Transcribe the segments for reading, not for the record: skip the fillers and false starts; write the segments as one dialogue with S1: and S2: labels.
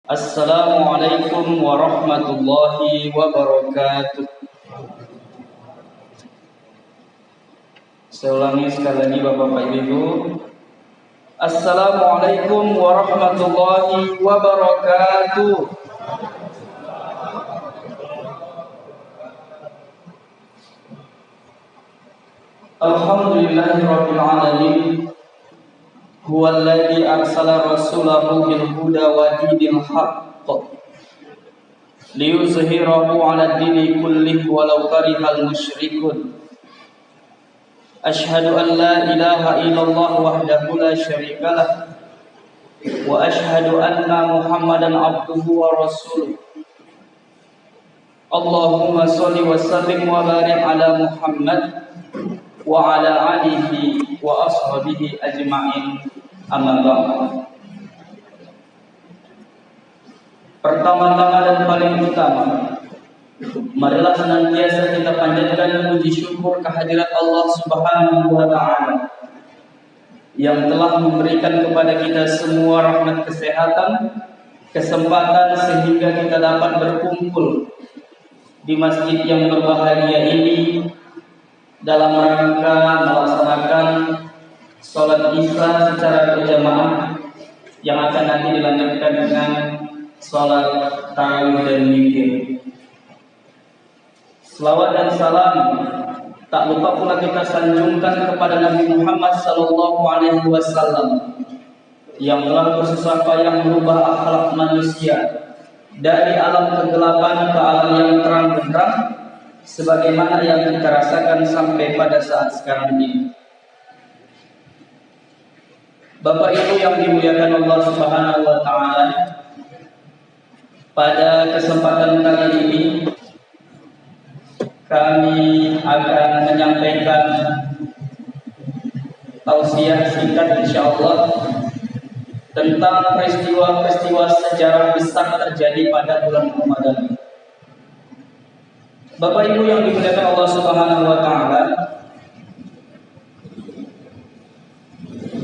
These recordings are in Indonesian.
S1: Assalamualaikum warahmatullahi wabarakatuh. Saya ulangi sekali lagi Bapak Ibu. Assalamualaikum warahmatullahi wabarakatuh. Alhamdulillahirabbil alamin. Huwallazi arsala rasulahu bil huda wa dinil haqq liyuzhirahu 'ala dini kullih walau karihal musyrikun. Asyhadu an la ilaha illallah wahdahu la syarikalah wa asyhadu anna Muhammadan abduhu wa rasuluh. Allahumma shalli wa sallim wa barik ala Muhammad wa ala alihi wa ashabihi ajma'in. Amma ba'd. Pertama-tama dan paling utama, marilah senantiasa kita panjatkan puji syukur kehadirat Allah Subhanahu wa taala yang telah memberikan kepada kita semua rahmat kesehatan, kesempatan sehingga kita dapat berkumpul di masjid yang berbahagia ini dalam rangka melaksanakan sholat Isya secara berjamaah yang akan nanti dilanjutkan dengan sholat tarawih dan zikir. Selawat dan salam tak lupa pula kita sanjungkan kepada Nabi Muhammad SAW yang telah bersusah payah merubah akhlak manusia dari alam kegelapan ke alam yang terang benderang, sebagaimana yang kita rasakan sampai pada saat sekarang ini. Bapak Ibu yang dimuliakan Allah Subhanahu wa taala, pada kesempatan kali ini kami akan menyampaikan tausiah singkat insyaallah tentang peristiwa-peristiwa sejarah besar terjadi pada bulan Ramadan. Bapak Ibu yang dimuliakan Allah Subhanahu wa taala,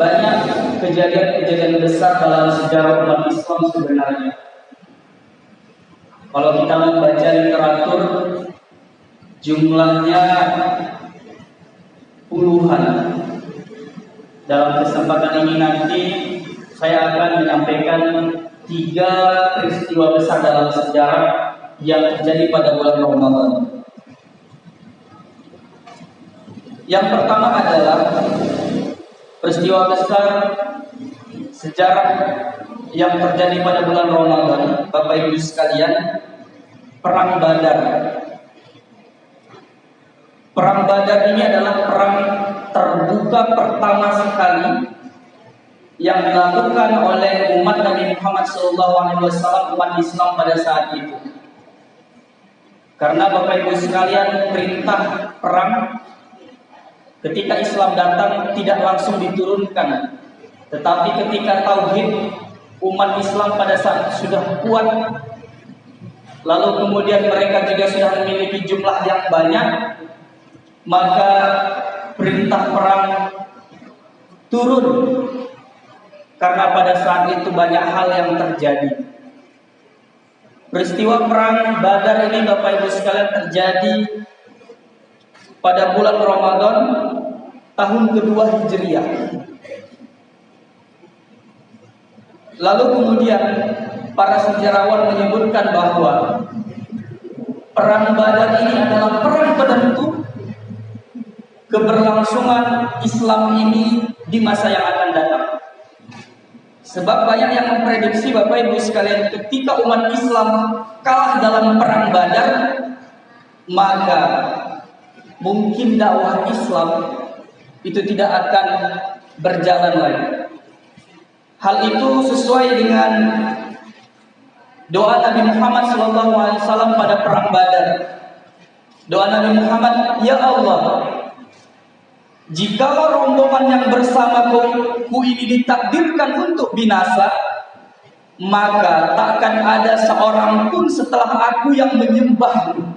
S1: banyak kejadian-kejadian besar dalam sejarah umat Islam sebenarnya. Kalau kita membaca literatur, jumlahnya puluhan. Dalam kesempatan ini nanti saya akan menyampaikan 3 peristiwa besar dalam sejarah yang terjadi pada bulan Ramadan. Yang pertama adalah peristiwa besar sejarah yang terjadi pada bulan Ramadan, Bapak Ibu sekalian, Perang Badar. Perang Badar ini adalah perang terbuka pertama sekali yang dilakukan oleh umat Nabi Muhammad SAW, umat Islam pada saat itu. Karena Bapak Ibu sekalian, perintah perang ketika Islam datang tidak langsung diturunkan, tetapi ketika tauhid umat Islam pada saat sudah kuat, lalu kemudian mereka juga sudah memiliki jumlah yang banyak, maka perintah perang turun. Karena pada saat itu banyak hal yang terjadi. Peristiwa perang Badar ini Bapak Ibu sekalian terjadi pada bulan Ramadan tahun kedua Hijriah. Lalu kemudian para sejarawan menyebutkan bahwa perang Badar ini adalah perang penentu keberlangsungan Islam ini di masa yang akan datang. Sebab banyak yang memprediksi Bapak Ibu sekalian, ketika umat Islam kalah dalam perang Badar, maka mungkin dakwah Islam itu tidak akan berjalan lagi. Hal itu sesuai dengan doa Nabi Muhammad SAW pada perang Badar. Doa Nabi Muhammad, ya Allah, jikalau rombongan yang bersamaku ini ditakdirkan untuk binasa, maka takkan ada seorang pun setelah aku yang menyembahmu.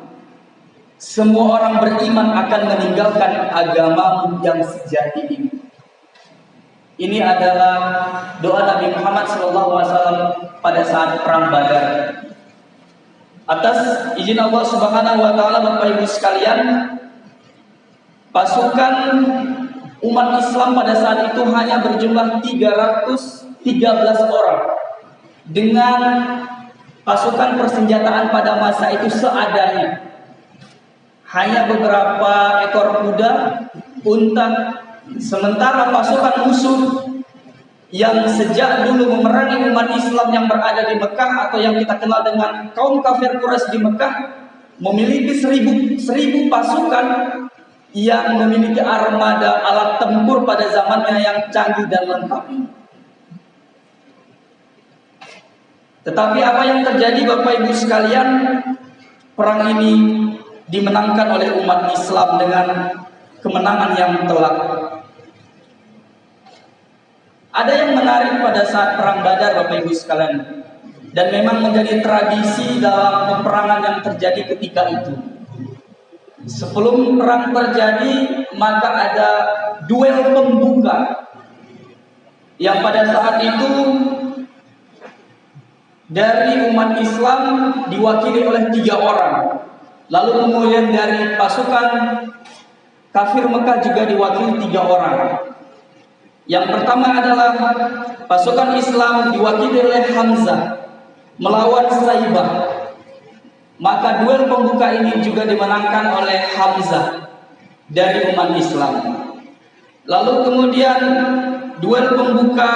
S1: Semua orang beriman akan meninggalkan agamamu yang sejati ini. Ini adalah doa Nabi Muhammad SAW pada saat perang Badar. Atas izin Allah Subhanahu wa taala, Bapak Ibu sekalian, pasukan umat Islam pada saat itu hanya berjumlah 313 orang dengan pasukan persenjataan pada masa itu seadanya. Hanya beberapa ekor kuda, unta, sementara pasukan musuh yang sejak dulu memerangi umat Islam yang berada di Mekah atau yang kita kenal dengan kaum kafir Quraisy di Mekah memiliki 1000 pasukan yang memiliki armada alat tempur pada zamannya yang canggih dan lengkap. Tetapi apa yang terjadi, Bapak Ibu sekalian, perang ini dimenangkan oleh umat Islam dengan kemenangan yang telak. Ada yang menarik pada saat perang Badar, Bapak Ibu sekalian, dan memang menjadi tradisi dalam peperangan yang terjadi ketika itu. Sebelum perang terjadi, maka ada duel pembuka yang pada saat itu dari umat Islam diwakili oleh 3 orang. Lalu kemudian dari pasukan kafir Mekah juga diwakili 3 orang. Yang pertama adalah pasukan Islam diwakili oleh Hamzah melawan Saibah. Maka duel pembuka ini juga dimenangkan oleh Hamzah dari umat Islam. Lalu kemudian duel pembuka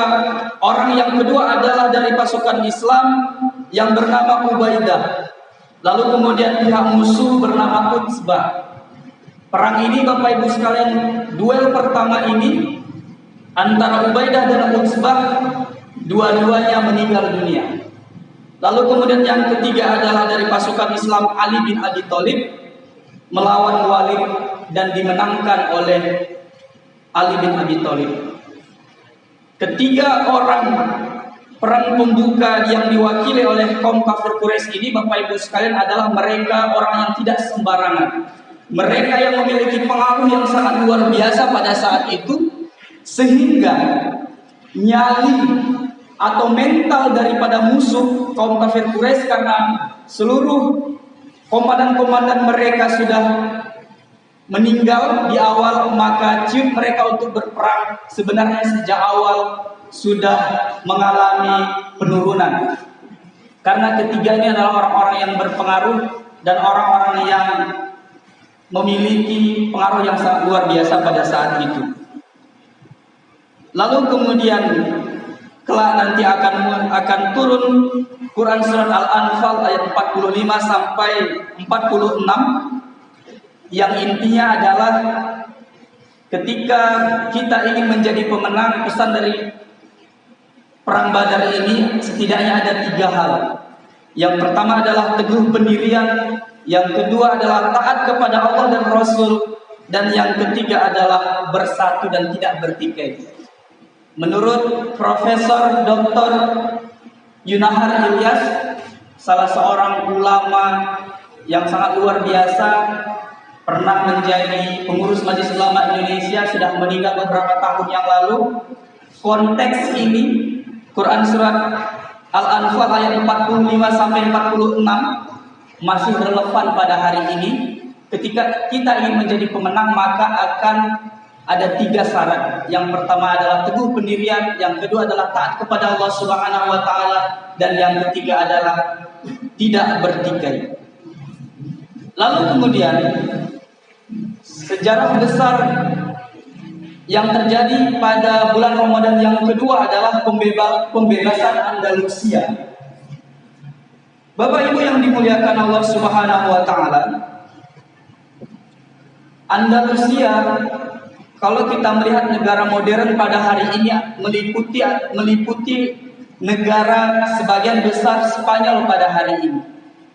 S1: orang yang kedua adalah dari pasukan Islam yang bernama Ubaidah. Lalu kemudian pihak musuh bernama Utsbah. Perang ini, Bapak Ibu sekalian, duel pertama ini antara Ubaidah dan Utsbah, dua-duanya meninggal dunia. Lalu kemudian yang ketiga adalah dari pasukan Islam Ali bin Abi Thalib melawan Walid dan dimenangkan oleh Ali bin Abi Thalib. Ketiga orang perang pembuka yang diwakili oleh kaum kafir Quraisy ini, Bapak Ibu sekalian, adalah mereka orang yang tidak sembarangan. Mereka yang memiliki pengaruh yang sangat luar biasa pada saat itu, sehingga nyali atau mental daripada musuh kaum kafir Quraisy, karena seluruh komandan-komandan mereka sudah meninggal di awal, maka ciut mereka untuk berperang sebenarnya sejak awal sudah mengalami penurunan. Karena ketiganya adalah orang-orang yang berpengaruh dan orang-orang yang memiliki pengaruh yang sangat luar biasa pada saat itu. Lalu kemudian kelak nanti akan turun Quran surat Al-Anfal ayat 45 sampai 46 yang intinya adalah ketika kita ingin menjadi pemenang, pesan dari perang Badar ini setidaknya ada 3 hal. Yang pertama adalah teguh pendirian, yang kedua adalah taat kepada Allah dan Rasul, dan yang ketiga adalah bersatu dan tidak bertikai. Menurut Profesor Dr. Yunahar Ilyas, salah seorang ulama yang sangat luar biasa, pernah menjadi pengurus Majelis Ulama Indonesia, sudah meninggal beberapa tahun yang lalu. Konteks ini Quran surat Al-Anfal ayat 45 sampai 46 masih relevan pada hari ini. Ketika kita ingin menjadi pemenang, maka akan ada 3 syarat. Yang pertama adalah teguh pendirian, yang kedua adalah taat kepada Allah Subhanahu wa taala, dan yang ketiga adalah tidak bertikai. Lalu kemudian sejarah besar yang terjadi pada bulan Ramadan yang kedua adalah pembebasan Andalusia. Bapak Ibu yang dimuliakan Allah Subhanahu wa taala, Andalusia, kalau kita melihat negara modern pada hari ini, meliputi negara sebagian besar Spanyol pada hari ini.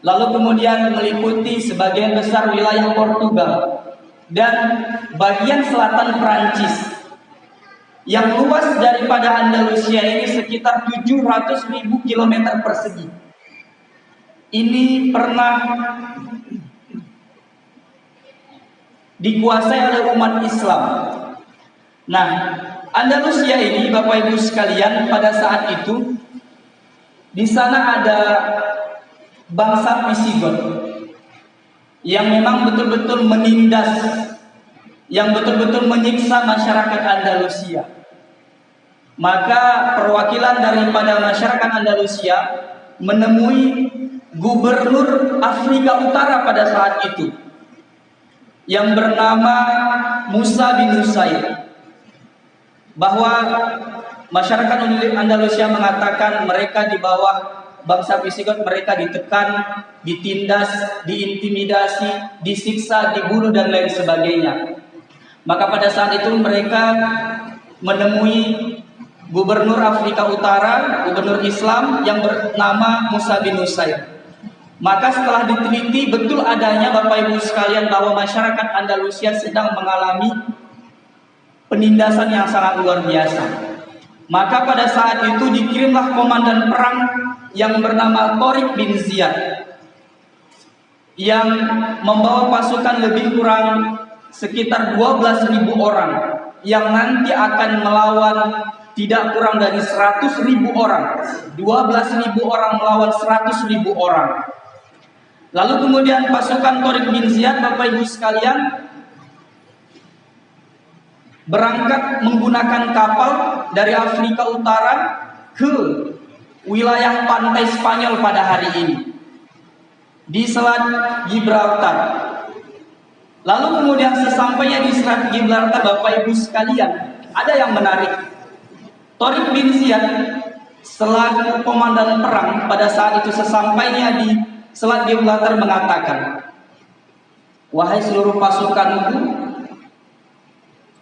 S1: Lalu kemudian meliputi sebagian besar wilayah Portugal dan bagian selatan Prancis. Yang luas daripada Andalusia ini sekitar 700.000 km persegi. Ini pernah dikuasai oleh umat Islam. Nah, Andalusia ini, Bapak Ibu sekalian, pada saat itu di sana ada bangsa Visigot yang memang betul-betul menindas, yang betul-betul menyiksa masyarakat Andalusia. Maka perwakilan daripada masyarakat Andalusia menemui gubernur Afrika Utara pada saat itu yang bernama Musa bin Nusair, bahwa masyarakat Andalusia mengatakan mereka di bawah bangsa Visigot, mereka ditekan, ditindas, diintimidasi, disiksa, dibunuh dan lain sebagainya. Maka pada saat itu mereka menemui gubernur Afrika Utara, gubernur Islam yang bernama Musa bin Nusair. Maka setelah diteliti, betul adanya Bapak Ibu sekalian bahwa masyarakat Andalusia sedang mengalami penindasan yang sangat luar biasa. Maka pada saat itu dikirimlah komandan perang yang bernama Tariq bin Ziyad, yang membawa pasukan lebih kurang sekitar 12.000 orang yang nanti akan melawan tidak kurang dari 100.000 orang. 12.000 orang melawan 100.000 orang. Lalu kemudian pasukan Tariq bin Ziyad, Bapak Ibu sekalian, berangkat menggunakan kapal dari Afrika Utara ke wilayah pantai Spanyol pada hari ini di Selat Gibraltar. Lalu kemudian sesampainya di Selat Gibraltar, Bapak Ibu sekalian, ada yang menarik. Tariq bin Ziyad selaku komandan perang pada saat itu sesampainya di Selat Gibraltar mengatakan, "Wahai seluruh pasukanku,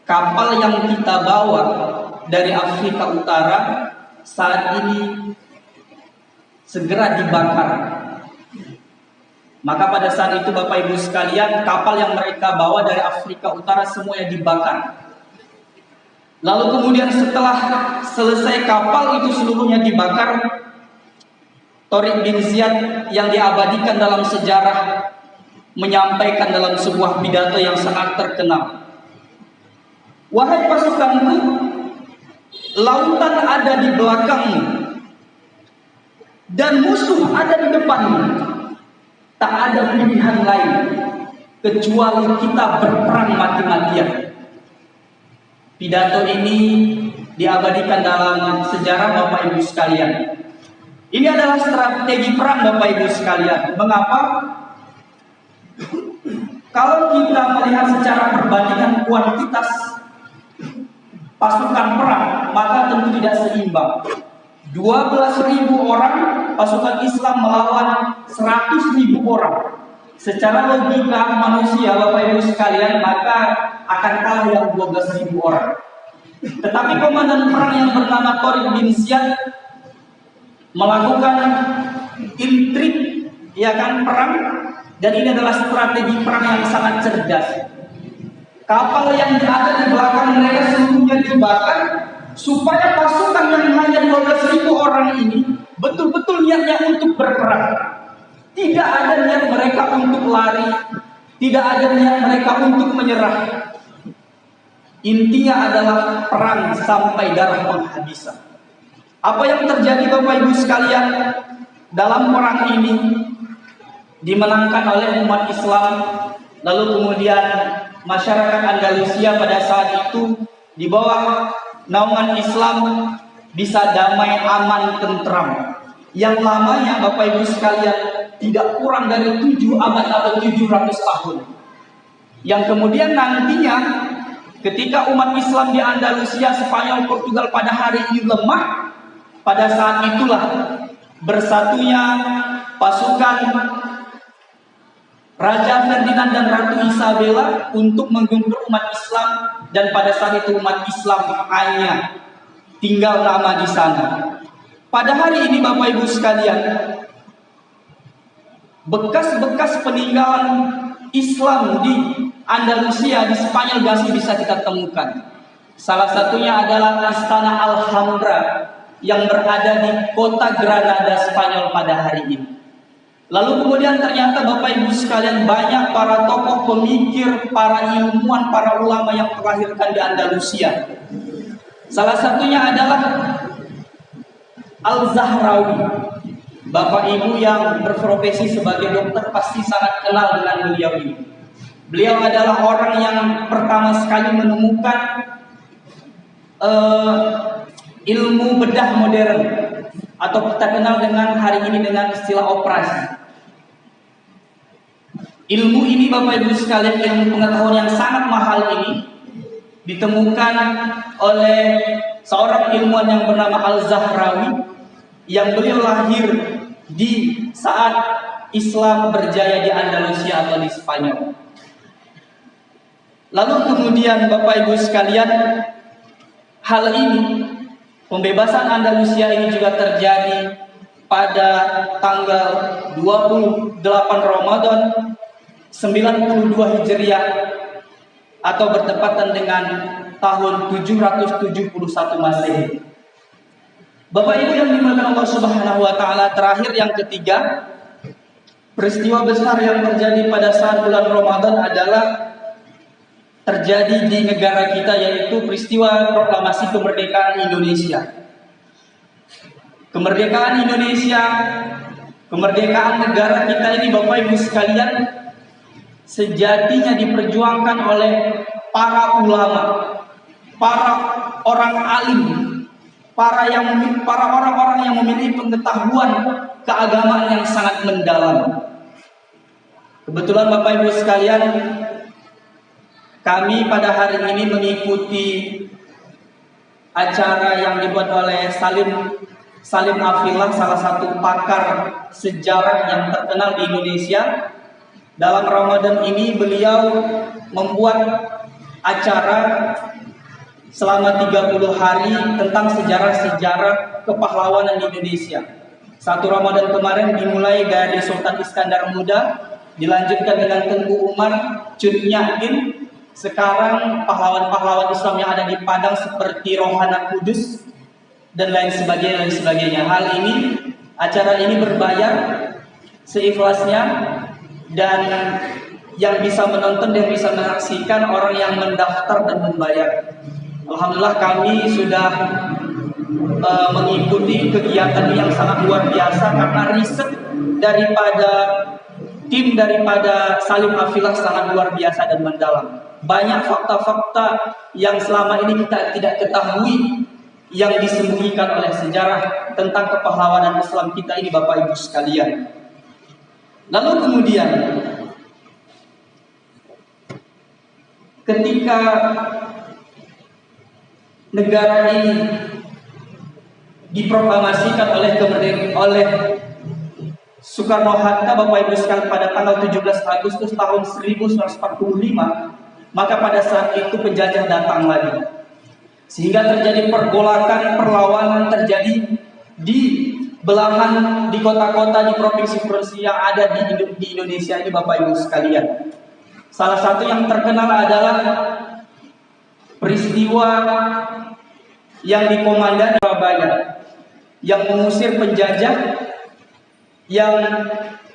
S1: kapal yang kita bawa dari Afrika Utara saat ini segera dibakar." Maka pada saat itu Bapak Ibu sekalian, kapal yang mereka bawa dari Afrika Utara semuanya dibakar. Lalu kemudian setelah selesai kapal itu seluruhnya dibakar, Tariq bin Ziyad yang diabadikan dalam sejarah menyampaikan dalam sebuah pidato yang sangat terkenal, "Wahai pasukanku, lautan ada di belakangmu dan musuh ada di depanmu. Tak ada pilihan lain kecuali kita berperang mati-matian." Pidato ini diabadikan dalam sejarah Bapak Ibu sekalian. Ini adalah strategi perang Bapak Ibu sekalian. Mengapa? Kalau kita melihat secara perbandingan kuantitas pasukan perang, maka tentu tidak seimbang. 12.000 orang pasukan Islam melawan 100.000 orang. Secara logika manusia, Bapak Ibu sekalian, maka akan kalah yang 12.000 orang. Tetapi komandan perang yang bernama Tariq bin Ziyad melakukan intrik, ya kan, perang, dan ini adalah strategi perang yang sangat cerdas. Kapal yang ada di belakang mereka seluruhnya dibakar supaya pasukan yang hanya 12.000 orang ini betul-betul niatnya untuk berperang. Tidak ada niat mereka untuk lari, tidak ada niat mereka untuk menyerah. Intinya adalah perang sampai darah penghabisan. Apa yang terjadi Bapak Ibu sekalian dalam perang ini dimenangkan oleh umat Islam. Lalu kemudian masyarakat Andalusia pada saat itu di bawah naungan Islam bisa damai, aman, tentram. Yang lamanya Bapak Ibu sekalian tidak kurang dari 7 abad atau 700 tahun. Yang kemudian nantinya ketika umat Islam di Andalusia, Spanyol, Portugal pada hari ini lemah, pada saat itulah bersatunya pasukan Raja Ferdinand dan Ratu Isabella untuk menggempur umat Islam, dan pada saat itu umat Islam hanya tinggal nama di sana. Pada hari ini Bapak Ibu sekalian, bekas-bekas peninggalan Islam di Andalusia, di Spanyol masih bisa kita temukan. Salah satunya adalah Istana Alhambra yang berada di kota Granada, Spanyol pada hari ini. Lalu kemudian ternyata Bapak Ibu sekalian banyak para tokoh pemikir, para ilmuwan, para ulama yang terlahirkan di Andalusia. Salah satunya adalah Al-Zahrawi. Bapak Ibu yang berprofesi sebagai dokter pasti sangat kenal dengan beliau ini. Beliau adalah orang yang pertama sekali menemukan ilmu bedah modern, atau kita kenal dengan hari ini dengan istilah operasi. Ilmu ini Bapak Ibu sekalian, ilmu pengetahuan yang sangat mahal ini ditemukan oleh seorang ilmuwan yang bernama Al-Zahrawi, yang beliau lahir di saat Islam berjaya di Andalusia atau di Spanyol. Lalu kemudian Bapak Ibu sekalian, hal ini, pembebasan Andalusia ini juga terjadi pada tanggal 28 Ramadan 92 Hijriah, atau bertepatan dengan tahun 771 Masehi. Bapak Ibu yang dimuliakan Allah Subhanahu wa taala, terakhir yang ketiga, peristiwa besar yang terjadi pada saat bulan Ramadan adalah terjadi di negara kita, yaitu peristiwa proklamasi kemerdekaan Indonesia. Kemerdekaan Indonesia, kemerdekaan negara kita ini Bapak Ibu sekalian, sejatinya diperjuangkan oleh para ulama, para orang alim, para orang-orang yang memiliki pengetahuan keagamaan yang sangat mendalam. Kebetulan Bapak Ibu sekalian, kami pada hari ini mengikuti acara yang dibuat oleh Salim Afillah, salah satu pakar sejarah yang terkenal di Indonesia. Dalam Ramadan ini beliau membuat acara selama 30 hari tentang sejarah-sejarah kepahlawanan di Indonesia. Satu Ramadan kemarin dimulai dari Sultan Iskandar Muda, dilanjutkan dengan Tengku Umar, Cun Nyahdin. Sekarang pahlawan-pahlawan Islam yang ada di Padang seperti Rohana Kudus dan lain sebagainya. Hal ini, acara ini berbayar seikhlasnya, dan yang bisa menonton dan bisa menyaksikan orang yang mendaftar dan membayar. Alhamdulillah kami sudah mengikuti kegiatan yang sangat luar biasa, karena riset tim daripada Salim Afillah sangat luar biasa dan mendalam. Banyak fakta-fakta yang selama ini kita tidak ketahui, yang disembunyikan oleh sejarah tentang kepahlawanan Islam kita ini Bapak Ibu sekalian. Lalu kemudian ketika negara ini diproklamasikan oleh Soekarno-Hatta Bapak Ibu sekalian pada tanggal 17 Agustus tahun 1945, maka pada saat itu penjajah datang lagi, sehingga terjadi pergolakan, perlawanan terjadi di belahan, di kota-kota, di provinsi-provinsi yang ada di Indonesia ini Bapak Ibu sekalian. Salah satu yang terkenal adalah peristiwa yang dikomandani Surabaya, yang mengusir penjajah, yang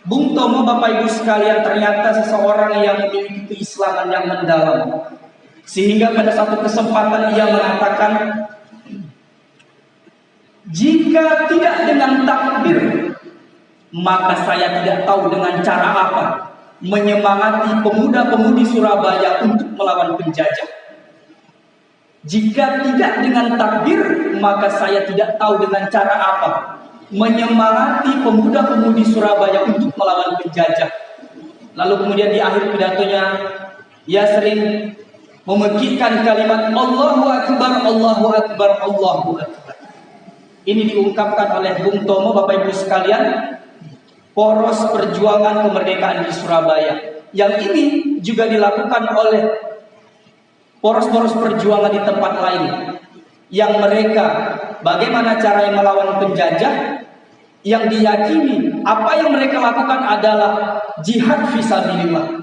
S1: Bung Tomo Bapak Ibu sekalian ternyata seseorang yang memiliki keislaman yang mendalam, sehingga pada satu kesempatan ia mengatakan, jika tidak dengan takbir, maka saya tidak tahu dengan cara apa menyemangati pemuda-pemudi Surabaya untuk melawan penjajah. Jika tidak dengan takbir, maka saya tidak tahu dengan cara apa menyemangati pemuda-pemudi Surabaya untuk melawan penjajah. Lalu kemudian di akhir pidatonya, ia sering memekikkan kalimat Allahu Akbar, Allahu Akbar, Allahu Akbar. Ini diungkapkan oleh Bung Tomo Bapak Ibu sekalian, poros perjuangan kemerdekaan di Surabaya. Yang ini juga dilakukan oleh poros-poros perjuangan di tempat lain, yang mereka bagaimana cara yang melawan penjajah, yang diyakini apa yang mereka lakukan adalah jihad fisabilillah.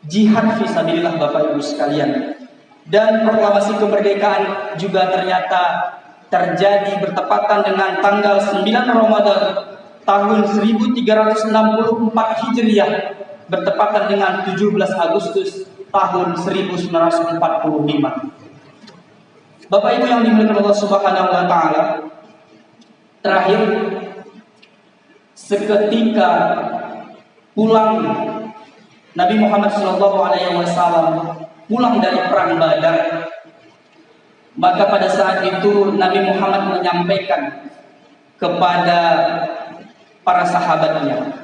S1: Jihad fisabilillah Bapak Ibu sekalian. Dan proklamasi kemerdekaan juga ternyata terjadi bertepatan dengan tanggal 9 Ramadan tahun 1364 Hijriah, bertepatan dengan 17 Agustus tahun 1945. Bapak Ibu yang dimuliakan Allah Subhanahu wa taala, terakhir seketika pulang Nabi Muhammad SAW pulang dari perang Badar, maka pada saat itu Nabi Muhammad menyampaikan kepada para sahabatnya,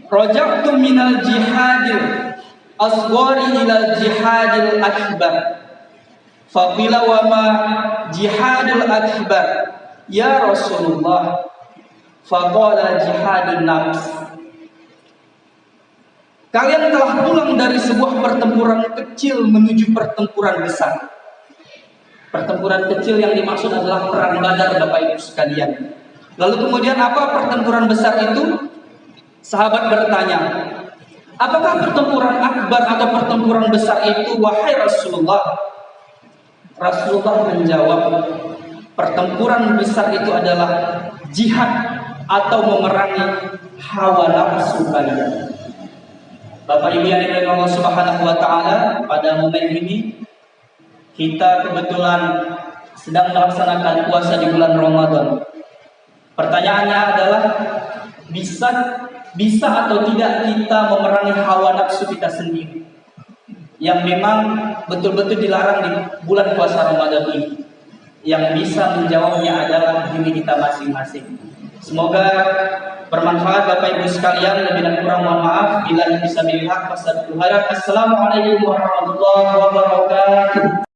S1: raja'tu minal jihadil asghari ila jihadil akbar. Faqila wa ma jihadul akbar ya Rasulullah? Faqala jihadun nafs. Kalian telah pulang dari sebuah pertempuran kecil menuju pertempuran besar. Pertempuran kecil yang dimaksud adalah perang Badar, Bapak Ibu sekalian. Lalu kemudian apa pertempuran besar itu? Sahabat bertanya, apakah pertempuran akbar atau pertempuran besar itu, wahai Rasulullah? Rasulullah menjawab, pertempuran besar itu adalah jihad atau memerangi hawa nafsu kalian. Bapak Ibu yang dimuliakan Allah Subhanahu wa taala, pada momen ini kita kebetulan sedang melaksanakan puasa di bulan Ramadan. Pertanyaannya adalah, bisa atau tidak kita memerangi hawa nafsu kita sendiri yang memang betul-betul dilarang di bulan puasa Ramadan ini? Yang bisa menjawabnya adalah diri kita masing-masing. Semoga bermanfaat Bapak Ibu sekalian. Lebih dan kurang mohon maaf. Bila bisa melihat, Assalamualaikum warahmatullahi wabarakatuh.